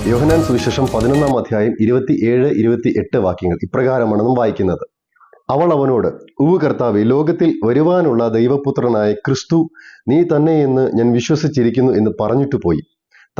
യോഹന്നാൻ സുവിശേഷം 11-ാം അധ്യായം 27-28 വാക്യങ്ങൾ ഇപ്രകാരമാണ് നാം വായിക്കുന്നത്. അവൾ അവനോട്, ഉവ്വ് കർത്താവേ, ലോകത്തിൽ വരുവാനുള്ള ദൈവപുത്രനായ ക്രിസ്തു നീ തന്നെ എന്ന് ഞാൻ വിശ്വസിച്ചിരിക്കുന്നു എന്ന് പറഞ്ഞിട്ട് പോയി.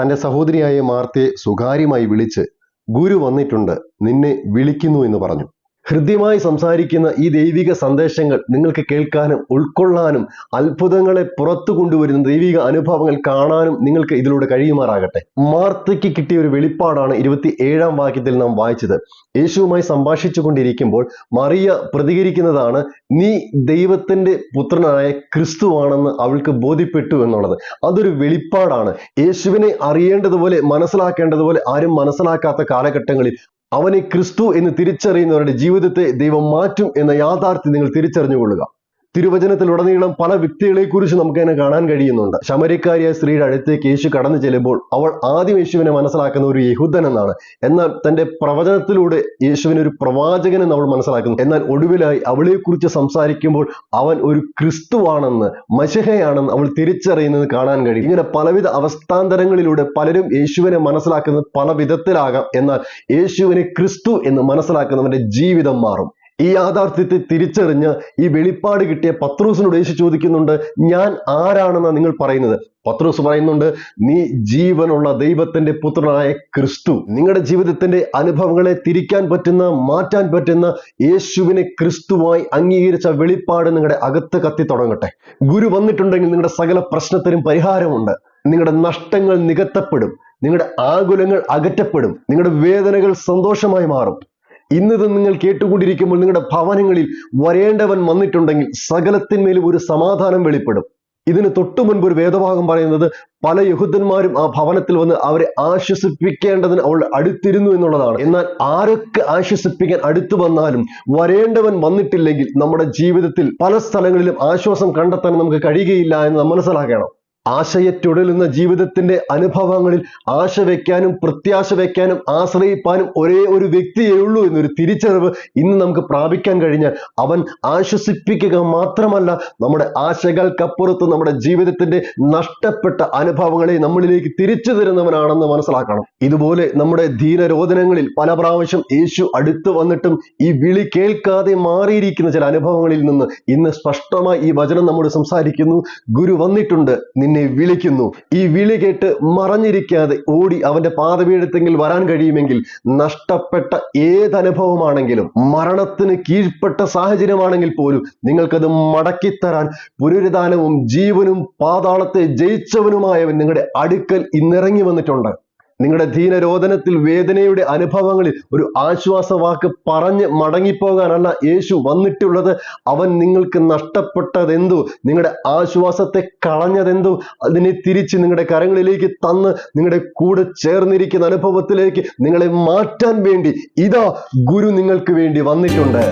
തന്റെ സഹോദരിയായ മാർത്തയെ സ്വകാര്യമായി വിളിച്ച്, ഗുരു വന്നിട്ടുണ്ട്, നിന്നെ വിളിക്കുന്നു എന്ന് പറഞ്ഞു. ഹൃദ്യമായി സംസാരിക്കുന്ന ഈ ദൈവിക സന്ദേശങ്ങൾ നിങ്ങൾക്ക് കേൾക്കാനും ഉൾക്കൊള്ളാനും അത്ഭുതങ്ങളെ പുറത്തു കൊണ്ടുവരുന്ന ദൈവിക അനുഭവങ്ങൾ കാണാനും നിങ്ങൾക്ക് ഇതിലൂടെ കഴിയുമാറാകട്ടെ. മാർത്തയ്ക്ക് കിട്ടിയ ഒരു വെളിപ്പാടാണ് 27-ാം വാക്യത്തിൽ നാം വായിച്ചത്. യേശുവുമായി സംഭാഷിച്ചു കൊണ്ടിരിക്കുമ്പോൾ മറിയ പ്രതികരിക്കുന്നതാണ്, നീ ദൈവത്തിന്റെ പുത്രനായ ക്രിസ്തുവാണെന്ന് അവൾക്ക് ബോധ്യപ്പെട്ടു എന്നുള്ളത്. അതൊരു വെളിപ്പാടാണ്. യേശുവിനെ അറിയേണ്ടതുപോലെ മനസ്സിലാക്കേണ്ടതുപോലെ ആരും മനസ്സിലാക്കാത്ത കാലഘട്ടങ്ങളിൽ അവനെ ക്രിസ്തു എന്ന് തിരിച്ചറിയുന്നവരുടെ ജീവിതത്തെ ദൈവം മാറ്റും എന്ന യാഥാർത്ഥ്യം നിങ്ങൾ തിരിച്ചറിഞ്ഞുകൊള്ളുക. തിരുവചനത്തിലുടനീളം പല വ്യക്തികളെക്കുറിച്ച് നമുക്ക് അതിനെ കാണാൻ കഴിയുന്നുണ്ട്. ശമരിക്കാരിയായ സ്ത്രീയുടെ അടുത്തേക്ക് യേശു കടന്നു ചെല്ലുമ്പോൾ അവൾ ആദ്യം യേശുവിനെ മനസ്സിലാക്കുന്ന ഒരു യഹൂദൻ എന്നാണ്. എന്നാൽ തന്റെ പ്രവചനത്തിലൂടെ യേശുവിനെ ഒരു പ്രവാചകനെന്ന് അവൾ മനസ്സിലാക്കുന്നു. എന്നാൽ ഒടുവിലായി അവളെക്കുറിച്ച് സംസാരിക്കുമ്പോൾ അവൻ ഒരു ക്രിസ്തുവാണെന്ന്, മശിഹയാണെന്ന് അവൾ തിരിച്ചറിയുന്നത് കാണാൻ കഴിയും. ഇങ്ങനെ പലവിധ അവസ്ഥാന്തരങ്ങളിലൂടെ പലരും യേശുവിനെ മനസ്സിലാക്കുന്നത് പല വിധത്തിലാകാം. എന്നാൽ യേശുവിനെ ക്രിസ്തു എന്ന് മനസ്സിലാക്കുന്നവന്റെ ജീവിതം മാറും. ഈ യാഥാർത്ഥ്യത്തെ തിരിച്ചറിഞ്ഞ് ഈ വെളിപ്പാട് കിട്ടിയ പത്രോസിനോട് യേശു ചോദിക്കുന്നുണ്ട്, ഞാൻ ആരാണെന്നാണ് നിങ്ങൾ പറയുന്നത്? പത്രോസ് പറയുന്നുണ്ട്, നീ ജീവനുള്ള ദൈവത്തിന്റെ പുത്രനായ ക്രിസ്തു. നിങ്ങളുടെ ജീവിതത്തിന്റെ അനുഭവങ്ങളെ തിരിക്കാൻ പറ്റുന്ന, മാറ്റാൻ പറ്റുന്ന യേശുവിനെ ക്രിസ്തുവായി അംഗീകരിച്ച വെളിപ്പാട് നിങ്ങളുടെ അകത്ത് കത്തി തുടങ്ങട്ടെ. ഗുരു വന്നിട്ടുണ്ടെങ്കിൽ നിങ്ങളുടെ സകല പ്രശ്നത്തിനും പരിഹാരമുണ്ട്. നിങ്ങളുടെ നഷ്ടങ്ങൾ നികത്തപ്പെടും, നിങ്ങളുടെ ആകുലങ്ങൾ അകറ്റപ്പെടും, നിങ്ങളുടെ വേദനകൾ സന്തോഷമായി മാറും. ഇന്നത് നിങ്ങൾ കേട്ടുകൊണ്ടിരിക്കുമ്പോൾ നിങ്ങളുടെ ഭവനങ്ങളിൽ വരേണ്ടവൻ വന്നിട്ടുണ്ടെങ്കിൽ സകലത്തിന്മേലും ഒരു സമാധാനം വെളിപ്പെടും. ഇതിന് തൊട്ടു മുൻപ് ഒരു വേദഭാഗം പറയുന്നത്, പല യഹൂദന്മാരും ആ ഭവനത്തിൽ വന്ന് അവരെ ആശ്വസിപ്പിക്കേണ്ടതിന് അവൾ അടുത്തിരുന്നു എന്നുള്ളതാണ്. എന്നാൽ ആരൊക്കെ ആശ്വസിപ്പിക്കാൻ അടുത്തു വന്നാലും വരേണ്ടവൻ വന്നിട്ടില്ലെങ്കിൽ നമ്മുടെ ജീവിതത്തിൽ പല സ്ഥലങ്ങളിലും ആശ്വാസം കണ്ടെത്താൻ നമുക്ക് കഴിയുകയില്ല എന്ന് നാം മനസ്സിലാക്കണം. ആശയറ്റുടലുന്ന ജീവിതത്തിന്റെ അനുഭവങ്ങളിൽ ആശ വയ്ക്കാനും പ്രത്യാശ വയ്ക്കാനും ആശ്രയിപ്പാനും ഒരേ ഒരു വ്യക്തിയേ ഉള്ളൂ എന്നൊരു തിരിച്ചറിവ് ഇന്ന് നമുക്ക് പ്രാപിക്കാൻ കഴിഞ്ഞാൽ അവൻ ആശ്വസിപ്പിക്കുക മാത്രമല്ല, നമ്മുടെ ആശകൾക്കപ്പുറത്ത് നമ്മുടെ ജീവിതത്തിന്റെ നഷ്ടപ്പെട്ട അനുഭവങ്ങളെ നമ്മളിലേക്ക് തിരിച്ചു തരുന്നവനാണെന്ന് മനസ്സിലാക്കണം. ഇതുപോലെ നമ്മുടെ ധീരരോധനങ്ങളിൽ പല പ്രാവശ്യം യേശു അടുത്ത് വന്നിട്ടും ഈ വിളി കേൾക്കാതെ മാറിയിരിക്കുന്ന ചില അനുഭവങ്ങളിൽ നിന്ന് ഇന്ന് സ്പഷ്ടമായി ഈ വചനം നമ്മോട് സംസാരിക്കുന്നു. ഗുരു വന്നിട്ടുണ്ട്, നിന്നെ വിളിക്കുന്നു. ഈ വിളി കേട്ട് മറഞ്ഞിരിക്കാതെ ഓടി അവന്റെ പാദപീഠത്തെങ്കിൽ വരാൻ കഴിയുമെങ്കിൽ നഷ്ടപ്പെട്ട ഏതനുഭവമാണെങ്കിലും, മരണത്തിന് കീഴ്പ്പെട്ട സാഹചര്യമാണെങ്കിൽ പോലും നിങ്ങൾക്കത് മടക്കിത്തരാൻ പുനരുദ്ധാനവും ജീവനും പാതാളത്തെ ജയിച്ചവനുമായവൻ നിങ്ങളുടെ അടുക്കൽ ഇന്നിറങ്ങി വന്നിട്ടുണ്ട്. നിങ്ങളുടെ ധീനരോധനത്തിൽ വേദനയുടെ അനുഭവങ്ങളിൽ ഒരു ആശ്വാസവാക്ക് പറഞ്ഞ് മടങ്ങിപ്പോകാനല്ല യേശു വന്നിട്ടുള്ളത്. അവൻ നിങ്ങൾക്ക് നഷ്ടപ്പെട്ടതെന്തോ, നിങ്ങളുടെ ആശ്വാസത്തെ കളഞ്ഞതെന്തോ അതിനെ തിരിച്ച് നിങ്ങളുടെ കരങ്ങളിലേക്ക് തന്ന് നിങ്ങളുടെ കൂടെ ചേർന്നിരിക്കുന്ന അനുഭവത്തിലേക്ക് നിങ്ങളെ മാറ്റാൻ വേണ്ടി ഇതാ ഗുരു നിങ്ങൾക്ക് വേണ്ടി വന്നിട്ടുണ്ട്.